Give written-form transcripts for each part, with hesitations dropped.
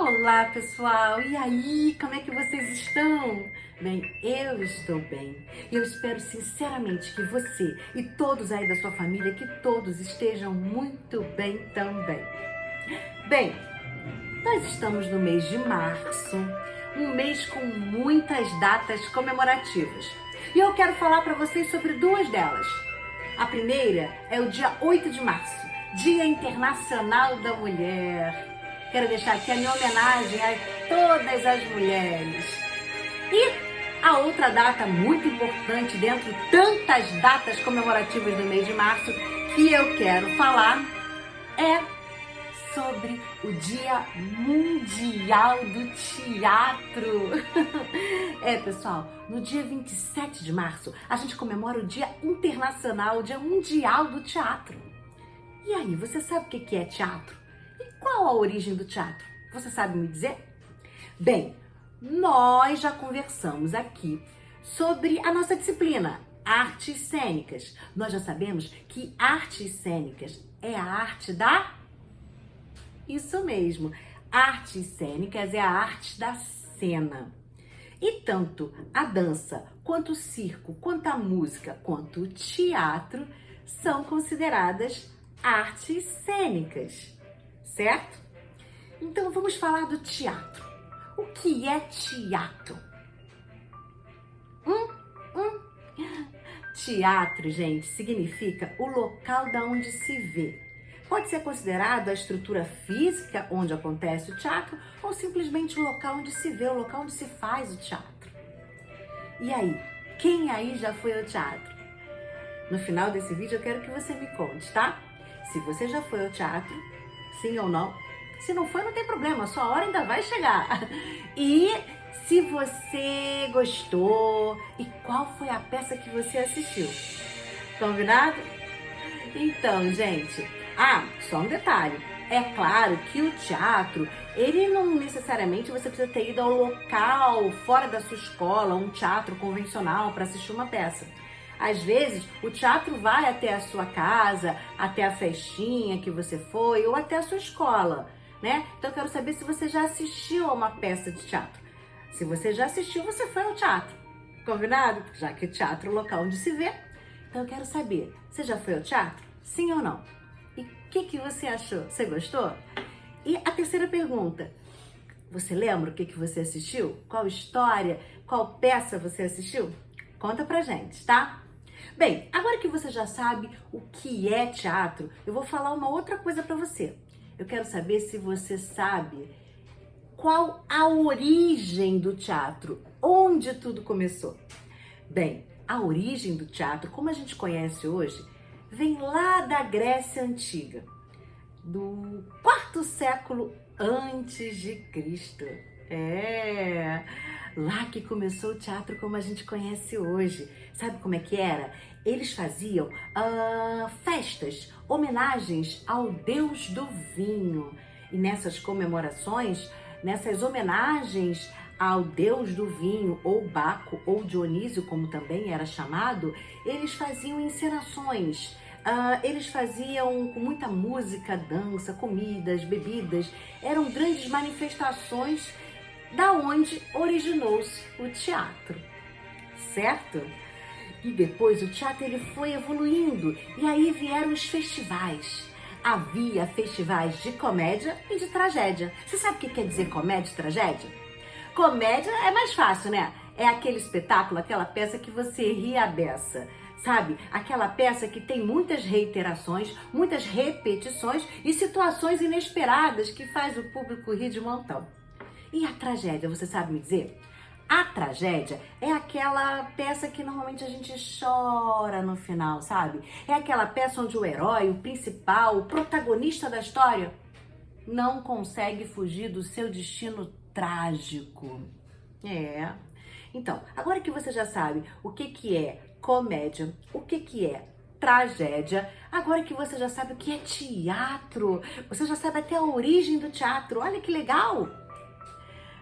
Olá, pessoal! E aí, como é que vocês estão? Bem, eu estou bem. E eu espero sinceramente que você e todos aí da sua família, que todos estejam muito bem também. Bem, nós estamos no mês de março, um mês com muitas datas comemorativas. E eu quero falar para vocês sobre duas delas. A primeira é o dia 8 de março, Dia Internacional da Mulher. Quero deixar aqui a minha homenagem a todas as mulheres. E a outra data muito importante, dentro de tantas datas comemorativas do mês de março, que eu quero falar é sobre o Dia Mundial do Teatro. Pessoal, no dia 27 de março, a gente comemora o Dia Internacional, o Dia Mundial do Teatro. E aí, você sabe o que é teatro? E qual a origem do teatro? Você sabe me dizer? Bem, nós já conversamos aqui sobre a nossa disciplina, artes cênicas. Nós já sabemos que artes cênicas é a arte da... Isso mesmo, artes cênicas é a arte da cena. E tanto a dança, quanto o circo, quanto a música, quanto o teatro são consideradas artes cênicas, certo? Então vamos falar do teatro. O que é teatro? Teatro, gente, significa o local da onde se vê. Pode ser considerado a estrutura física onde acontece o teatro ou simplesmente o local onde se vê, o local onde se faz o teatro. E aí, quem aí já foi ao teatro? No final desse vídeo eu quero que você me conte, tá? Se você já foi ao teatro, sim ou não. Se não foi, não tem problema, a sua hora ainda vai chegar. E se você gostou e qual foi a peça que você assistiu? Combinado? Então, gente, só um detalhe. É claro que o teatro, ele não necessariamente você precisa ter ido ao local fora da sua escola, um teatro convencional para assistir uma peça. Às vezes, o teatro vai até a sua casa, até a festinha que você foi, ou até a sua escola, né? Então, eu quero saber se você já assistiu a uma peça de teatro. Se você já assistiu, você foi ao teatro. Combinado? Já que o teatro é o local onde se vê. Então, eu quero saber, você já foi ao teatro? Sim ou não? E o que você achou? Você gostou? E a terceira pergunta, você lembra o que você assistiu? Qual história, qual peça você assistiu? Conta pra gente, tá? Bem, agora que você já sabe o que é teatro, eu vou falar uma outra coisa pra você. Eu quero saber se você sabe qual a origem do teatro, onde tudo começou. Bem, a origem do teatro, como a gente conhece hoje, vem lá da Grécia Antiga, do 4º século antes de Cristo. Lá que começou o teatro como a gente conhece hoje. Sabe como é que era? Eles faziam festas, homenagens ao deus do vinho. E nessas comemorações, nessas homenagens ao deus do vinho, ou Baco, ou Dionísio, como também era chamado, eles faziam encenações. Eles faziam com muita música, dança, comidas, bebidas. Eram grandes manifestações da onde originou-se o teatro, certo? E depois o teatro ele foi evoluindo e aí vieram os festivais. Havia festivais de comédia e de tragédia. Você sabe o que quer dizer comédia e tragédia? Comédia é mais fácil, né? É aquele espetáculo, aquela peça que você ri a beça. Sabe? Aquela peça que tem muitas reiterações, muitas repetições e situações inesperadas que faz o público rir de montão. E a tragédia, você sabe me dizer? A tragédia é aquela peça que normalmente a gente chora no final, sabe? É aquela peça onde o herói, o principal, o protagonista da história não consegue fugir do seu destino trágico. Então, agora que você já sabe o que é comédia, o que é tragédia, agora que você já sabe o que é teatro, você já sabe até a origem do teatro, olha que legal!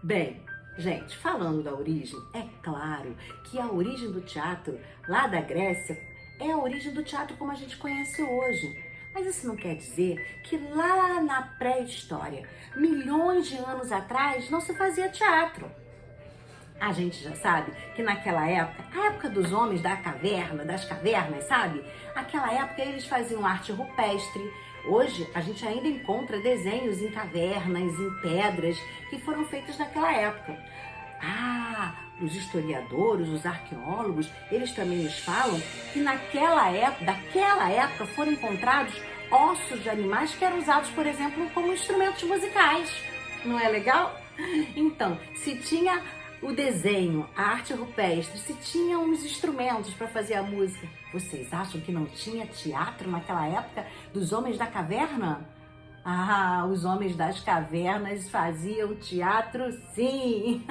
Bem, gente, falando da origem, é claro que a origem do teatro lá da Grécia é a origem do teatro como a gente conhece hoje. Mas isso não quer dizer que lá na pré-história, milhões de anos atrás, não se fazia teatro. A gente já sabe que naquela época, a época dos homens da caverna, das cavernas, sabe? Aquela época eles faziam arte rupestre. Hoje a gente ainda encontra desenhos em cavernas, em pedras, que foram feitos naquela época. Os historiadores, os arqueólogos, eles também nos falam que daquela época foram encontrados ossos de animais que eram usados, por exemplo, como instrumentos musicais. Não é legal? Então, se tinha o desenho, a arte rupestre, se tinha uns instrumentos para fazer a música, vocês acham que não tinha teatro naquela época dos homens da caverna? Os homens das cavernas faziam teatro, sim!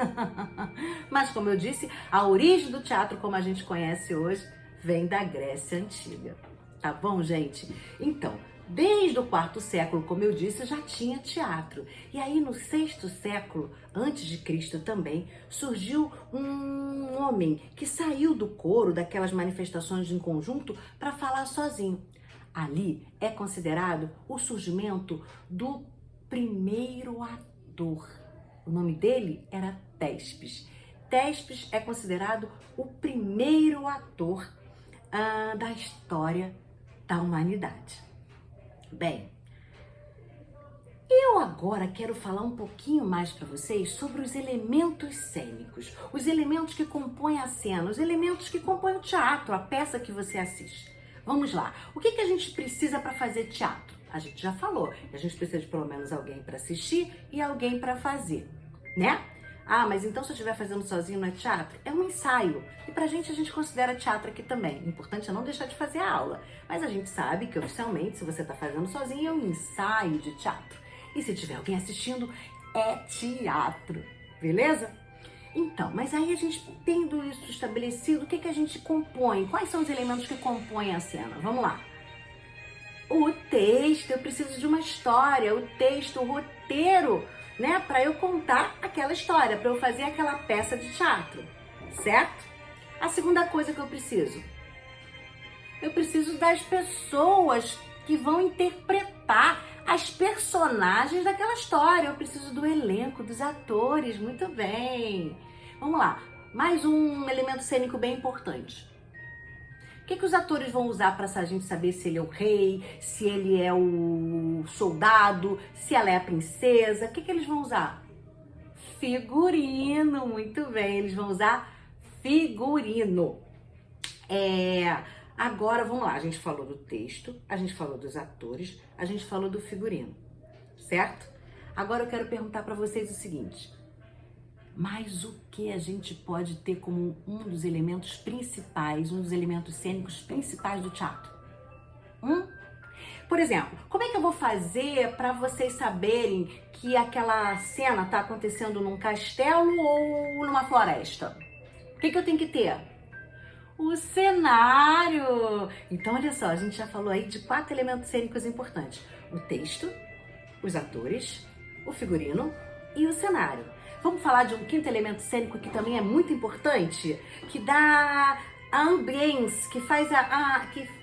Mas, como eu disse, a origem do teatro, como a gente conhece hoje, vem da Grécia Antiga. Tá bom, gente? Então, desde o quarto século, como eu disse, já tinha teatro. E aí, no sexto século, antes de Cristo também, surgiu um homem que saiu do coro, daquelas manifestações em conjunto, para falar sozinho. Ali é considerado o surgimento do primeiro ator. O nome dele era Téspeis. Téspeis é considerado o primeiro ator da história da humanidade. Bem, eu agora quero falar um pouquinho mais para vocês sobre os elementos cênicos, os elementos que compõem a cena, os elementos que compõem o teatro, a peça que você assiste. Vamos lá. O que a gente precisa para fazer teatro? A gente já falou. A gente precisa de pelo menos alguém para assistir e alguém para fazer, né? Mas então se eu estiver fazendo sozinho não é teatro? É um ensaio. E pra gente, a gente considera teatro aqui também. O importante é não deixar de fazer a aula. Mas a gente sabe que oficialmente, se você está fazendo sozinho, é um ensaio de teatro. E se tiver alguém assistindo, é teatro. Beleza? Então, mas aí a gente tendo isso estabelecido, o que a gente compõe? Quais são os elementos que compõem a cena? Vamos lá. O texto, eu preciso de uma história, o texto, o roteiro, né? Para eu contar aquela história, para eu fazer aquela peça de teatro, certo? A segunda coisa que eu preciso das pessoas que vão interpretar as personagens daquela história. Eu preciso do elenco, dos atores, muito bem. Vamos lá, mais um elemento cênico bem importante. O que os atores vão usar para a gente saber se ele é o rei, se ele é o soldado, se ela é a princesa? O que eles vão usar? Figurino, muito bem, eles vão usar figurino. Agora, vamos lá, a gente falou do texto, a gente falou dos atores, a gente falou do figurino, certo? Agora eu quero perguntar para vocês o seguinte, mas o que a gente pode ter como um dos elementos principais, um dos elementos cênicos principais do teatro? Por exemplo, como é que eu vou fazer para vocês saberem que aquela cena está acontecendo num castelo ou numa floresta? O que eu tenho que ter? O cenário! Então, olha só, a gente já falou aí de 4 elementos cênicos importantes. O texto, os atores, o figurino e o cenário. Vamos falar de um quinto elemento cênico que também é muito importante, que dá a ambiência, que faz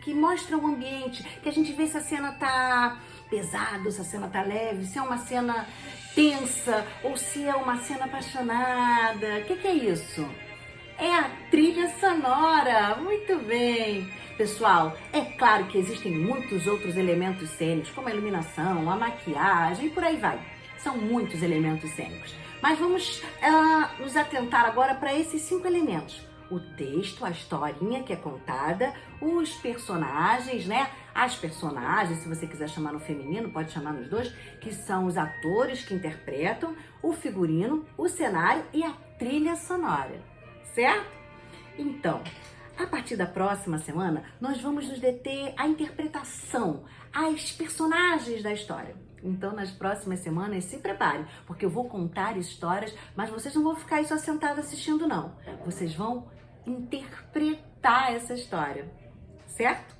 que mostra o ambiente, que a gente vê se a cena tá pesada, se a cena tá leve, se é uma cena tensa ou se é uma cena apaixonada. O que é isso? É a trilha sonora, muito bem. Pessoal, é claro que existem muitos outros elementos cênicos, como a iluminação, a maquiagem e por aí vai. São muitos elementos cênicos. Mas vamos nos atentar agora para esses 5 elementos. O texto, a historinha que é contada, os personagens, né? As personagens, se você quiser chamar no feminino, pode chamar nos dois, que são os atores que interpretam, o figurino, o cenário e a trilha sonora. Certo? Então, a partir da próxima semana, nós vamos nos deter à interpretação, às personagens da história. Então, nas próximas semanas, se preparem, porque eu vou contar histórias, mas vocês não vão ficar aí só sentados assistindo, não. Vocês vão interpretar essa história, certo?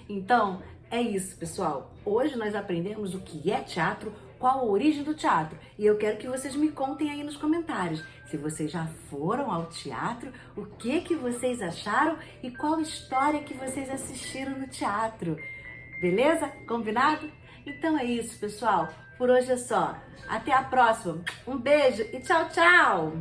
Então, é isso, pessoal. Hoje nós aprendemos o que é teatro, qual a origem do teatro. E eu quero que vocês me contem aí nos comentários se vocês já foram ao teatro, o que vocês acharam e qual história que vocês assistiram no teatro. Beleza? Combinado? Então é isso, pessoal. Por hoje é só. Até a próxima. Um beijo e tchau, tchau!